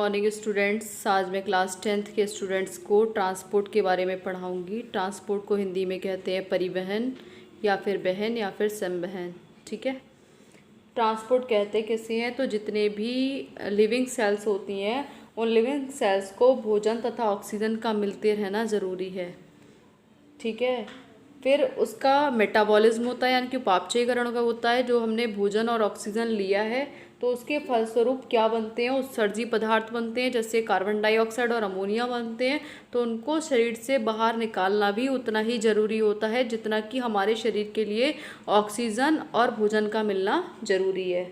Morning students. आज मैं class 10th के स्टूडेंट्स को ट्रांसपोर्ट के बारे में पढ़ाऊंगी। ट्रांसपोर्ट को हिंदी में कहते हैं परिवहन या फिर बहन या फिर संवहन। ठीक है, ट्रांसपोर्ट कहते किसे हैं? तो जितने भी लिविंग सेल्स होती हैं उन लिविंग सेल्स को भोजन तथा ऑक्सीजन का मिलते रहना ज़रूरी है। ठीक है, फिर उसका मेटाबॉलिज्म होता है यानी कि उपापचयीकरण का होता है। जो हमने भोजन और ऑक्सीजन लिया है तो उसके फलस्वरूप क्या बनते हैं? उत्सर्जी पदार्थ बनते हैं, जैसे कार्बन डाइऑक्साइड और अमोनिया बनते हैं। तो उनको शरीर से बाहर निकालना भी उतना ही ज़रूरी होता है जितना कि हमारे शरीर के लिए ऑक्सीजन और भोजन का मिलना ज़रूरी है।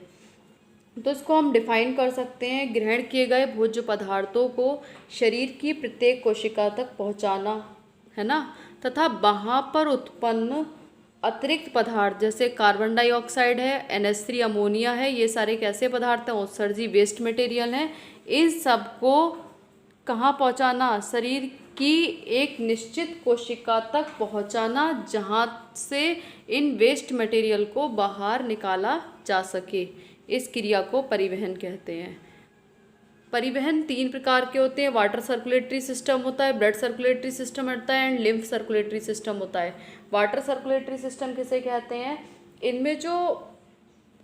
तो इसको हम डिफाइन कर सकते हैं, ग्रहण किए गए भोज्य पदार्थों को शरीर की प्रत्येक कोशिका तक पहुंचाना, है ना, तथा वहाँ पर उत्पन्न अतिरिक्त पदार्थ जैसे कार्बन डाइऑक्साइड है, NH3 अमोनिया है, ये सारे कैसे पदार्थ हैं? उत्सर्जी वेस्ट मटेरियल हैं। इन सब को कहाँ पहुँचाना? शरीर की एक निश्चित कोशिका तक पहुँचाना जहाँ से इन वेस्ट मटेरियल को बाहर निकाला जा सके। इस क्रिया को परिवहन कहते हैं। परिवहन 3 प्रकार के होते हैं। वाटर सर्कुलेटरी सिस्टम होता है, ब्लड सर्कुलेटरी सिस्टम होता है एंड लिम्फ सर्कुलेटरी सिस्टम होता है। वाटर सर्कुलेटरी सिस्टम किसे कहते हैं? इनमें जो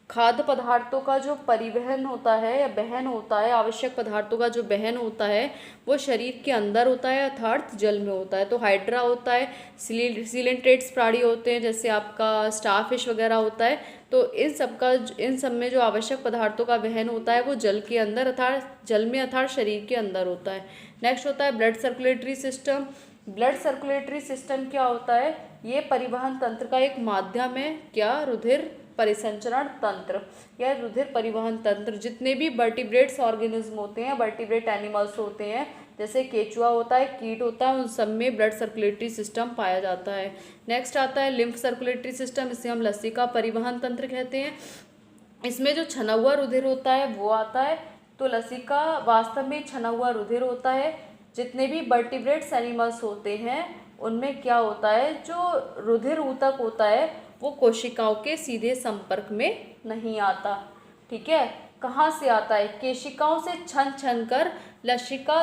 खाद्य पदार्थों का जो परिवहन होता है या बहन होता है, आवश्यक पदार्थों का जो बहन होता है वो शरीर के अंदर होता है अर्थात जल में होता है। तो हाइड्रा होता है, सिलेंट्रेट्स प्राणी होते हैं जैसे आपका स्टारफिश वगैरह होता है। तो इन सब में जो आवश्यक पदार्थों का वहन होता है वो जल के अंदर अर्थात जल में अर्थात शरीर के अंदर होता है। नेक्स्ट होता है blood circulatory system. Blood circulatory system क्या होता है? ये परिवहन तंत्र का एक माध्यम है। क्या? रुधिर परिसंचरण तंत्र या रुधिर परिवहन तंत्र। जितने भी वर्टिब्रेट्स ऑर्गेनिज्म होते हैं, वर्टिब्रेट एनिमल्स होते हैं, जैसे केचुआ होता है, कीट होता है, उन सब में ब्लड सर्कुलेटरी सिस्टम पाया जाता है। नेक्स्ट आता है लिम्फ सर्कुलेटरी सिस्टम। इसे हम लस्सी का परिवहन तंत्र कहते हैं। इसमें जो छना हुआ रुधिर होता है वो आता है। तो लस्सी का वास्तव में छना हुआ रुधिर होता है। जितने भी वर्टिब्रेट्स एनिमल्स होते हैं उनमें क्या होता है? जो रुधिर ऊतक होता है वो कोशिकाओं के सीधे संपर्क में नहीं आता। ठीक है, कहाँ से आता है? केशिकाओं से छन छन कर लसिका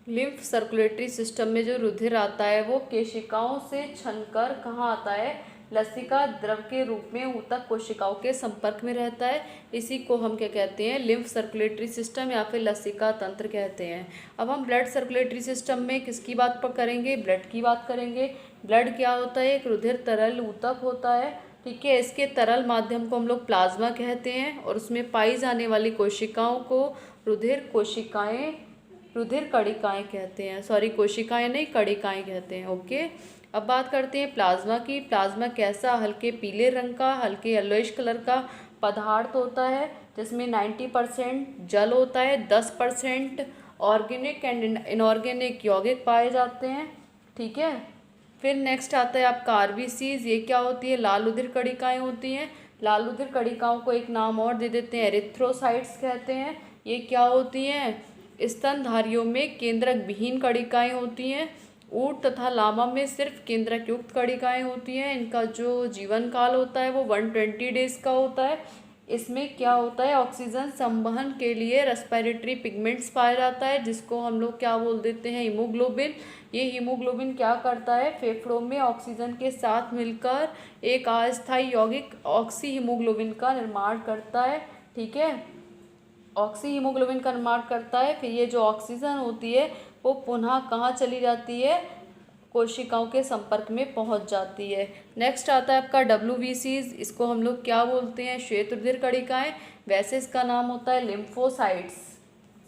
लिम्फ सर्कुलेटरी सिस्टम में जो रुधिर आता है वो केशिकाओं से छनकर कहाँ आता है? लसिका द्रव के रूप में ऊतक कोशिकाओं के संपर्क में रहता है। इसी को हम क्या कहते हैं? लिम्फ सर्कुलेटरी सिस्टम या फिर लसिका तंत्र कहते हैं। अब हम ब्लड सर्कुलेटरी सिस्टम में किसकी बात पर करेंगे? ब्लड की बात करेंगे। ब्लड क्या होता है? एक रुधिर तरल ऊतक होता है। ठीक है, इसके तरल माध्यम को हम लोग प्लाज्मा कहते हैं और उसमें पाई जाने वाली कोशिकाओं को रुधिर कणिकाएं कहते हैं। सॉरी, कोशिकाएं नहीं, कणिकाएं कहते हैं। ओके, अब बात करते हैं प्लाज्मा की। प्लाज्मा कैसा? हल्के पीले रंग का, हल्के येलोइश कलर का पदार्थ होता है जिसमें 90% जल होता है, 10% ऑर्गेनिक एंड इनऑर्गेनिक यौगिक पाए जाते हैं। ठीक है, फिर नेक्स्ट आता है आपका आरबीसीज। ये क्या होती है? लाल रुधिर कणिकाएं होती हैं। लाल रुधिर कणिकाओं को एक नाम और दे देते हैं, एरिथ्रोसाइट्स कहते हैं। ये क्या होती हैं? स्तनधारियों में केंद्रक विहीन कणिकाएं होती हैं। ऊंट तथा लामा में सिर्फ केंद्रक युक्त कणिकाएं होती हैं। इनका जो जीवन काल होता है वो 120 डेज का होता है। इसमें क्या होता है? ऑक्सीजन संवहन के लिए रेस्पिरेटरी पिगमेंट्स पाया जाता है जिसको हम लोग क्या बोल देते हैं? हीमोग्लोबिन। ये हीमोग्लोबिन क्या करता है? फेफड़ों में ऑक्सीजन के साथ मिलकर एक अस्थायी यौगिक ऑक्सी हीमोग्लोबिन का निर्माण करता है। ठीक है, ऑक्सी हीमोग्लोबिन का निर्माण करता है। फिर ये जो ऑक्सीजन होती है वो पुनः कहाँ चली जाती है? कोशिकाओं के संपर्क में पहुंच जाती है। नेक्स्ट आता है आपका WBCs। इसको हम लोग क्या बोलते हैं? श्वेत रुधिर कणिकाएं। वैसे इसका नाम होता है लिम्फोसाइट्स।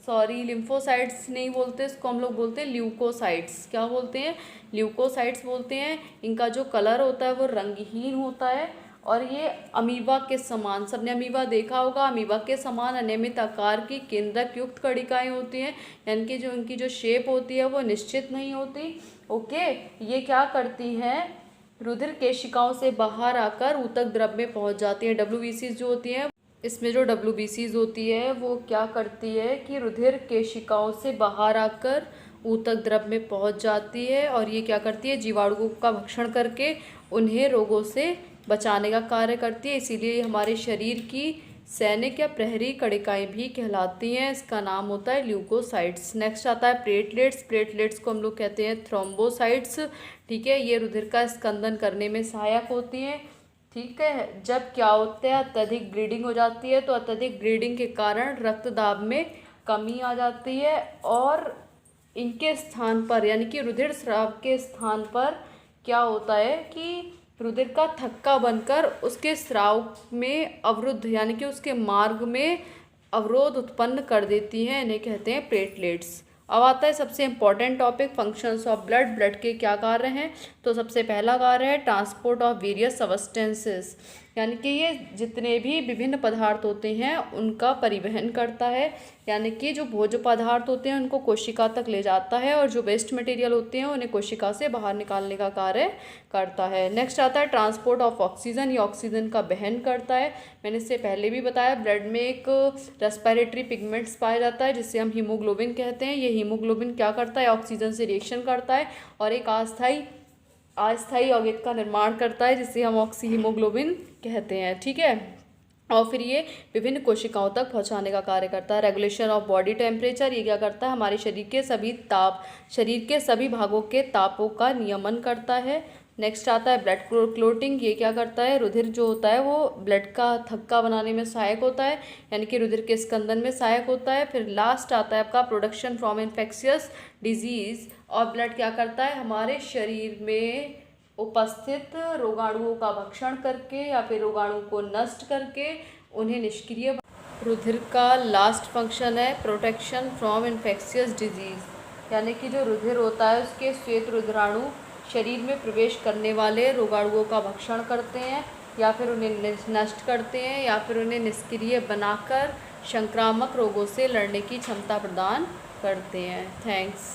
सॉरी, लिम्फोसाइट्स नहीं बोलते, इसको हम लोग बोलते हैं ल्यूकोसाइट्स। क्या बोलते हैं? ल्यूकोसाइट्स बोलते हैं। इनका जो कलर होता है वो रंगहीन होता है और ये अमीबा के समान, सबने अमीबा देखा होगा, अमीबा के समान अनियमित आकार की केंद्रक युक्त कणिकाएं होती हैं, यानी कि जो इनकी जो शेप होती है वो निश्चित नहीं होती। ओके, ये क्या करती हैं? रुधिर केशिकाओं से बाहर आकर ऊतक द्रव में पहुंच जाती हैं। WBCs जो होती हैं, इसमें जो WBCs होती है वो क्या करती है कि रुधिर केशिकाओं से बाहर आकर ऊतक द्रव में पहुंच जाती है और ये क्या करती है? जीवाणुओं का भक्षण करके उन्हें रोगों से बचाने का कार्य करती है। इसीलिए हमारे शरीर की सैनिक या प्रहरी कणिकाएं भी कहलाती हैं, इसका नाम होता है ल्यूकोसाइट्स। नेक्स्ट आता है प्लेटलेट्स। प्लेटलेट्स को हम लोग कहते हैं थ्रोम्बोसाइट्स। ठीक है, ये रुधिर का स्कंदन करने में सहायक होती हैं। ठीक है, जब क्या होता है अत्यधिक ब्लीडिंग हो जाती है, तो अत्यधिक ब्लीडिंग के कारण रक्त दाब में कमी आ जाती है और इनके स्थान पर यानी कि रुधिर स्राव के स्थान पर क्या होता है कि रुधिर का थक्का बनकर उसके स्राव में अवरुद्ध यानी कि उसके मार्ग में अवरोध उत्पन्न कर देती हैं, इन्हें कहते हैं प्लेटलेट्स। अब आता है सबसे important topic functions of blood. Blood के क्या कार्य हैं? तो सबसे पहला कार्य है ट्रांसपोर्ट ऑफ वेरियस सब्सटेंसेस, यानी कि ये जितने भी विभिन्न पदार्थ होते हैं उनका परिवहन करता है, यानी कि जो भोज्य पदार्थ होते हैं उनको कोशिका तक ले जाता है और जो वेस्ट मटेरियल होते हैं उन्हें कोशिका से बाहर निकालने का कार्य करता है। नेक्स्ट आता है ट्रांसपोर्ट ऑफ ऑक्सीजन, ये ऑक्सीजन का वहन करता है। मैंने इससे पहले भी बताया ब्लड में एक रेस्पिरेटरी पिगमेंट्स पाया जाता है जिससे हम हीमोग्लोबिन कहते हैं। ये हीमोग्लोबिन क्या करता है? ऑक्सीजन से रिएक्शन करता है और एक अस्थायी यौगिक का निर्माण करता है जिसे हम ऑक्सी हीमोग्लोबिन कहते हैं। ठीक है, और फिर ये विभिन्न कोशिकाओं तक पहुंचाने का कार्य करता है। रेगुलेशन ऑफ बॉडी टेम्परेचर, ये क्या करता है? हमारे शरीर के सभी भागों के तापों का नियमन करता है। नेक्स्ट आता है ब्लड क्लोटिंग, ये क्या करता है? रुधिर जो होता है वो ब्लड का थक्का बनाने में सहायक होता है, यानी कि रुधिर के स्कंदन में सहायक होता है। फिर लास्ट आता है आपका प्रोडक्शन फ्रॉम इन्फेक्शियस डिजीज, और ब्लड क्या करता है? हमारे शरीर में उपस्थित रोगाणुओं का भक्षण करके या फिर रोगाणु को नष्ट करके उन्हें निष्क्रिय। रुधिर का लास्ट फंक्शन है प्रोटेक्शन फ्रॉम इन्फेक्शियस डिजीज, यानी कि जो रुधिर होता है उसके श्वेत रुधिराणु शरीर में प्रवेश करने वाले रोगाणुओं का भक्षण करते हैं या फिर उन्हें नष्ट करते हैं या फिर उन्हें निष्क्रिय बनाकर संक्रामक रोगों से लड़ने की क्षमता प्रदान करते हैं। थैंक्स।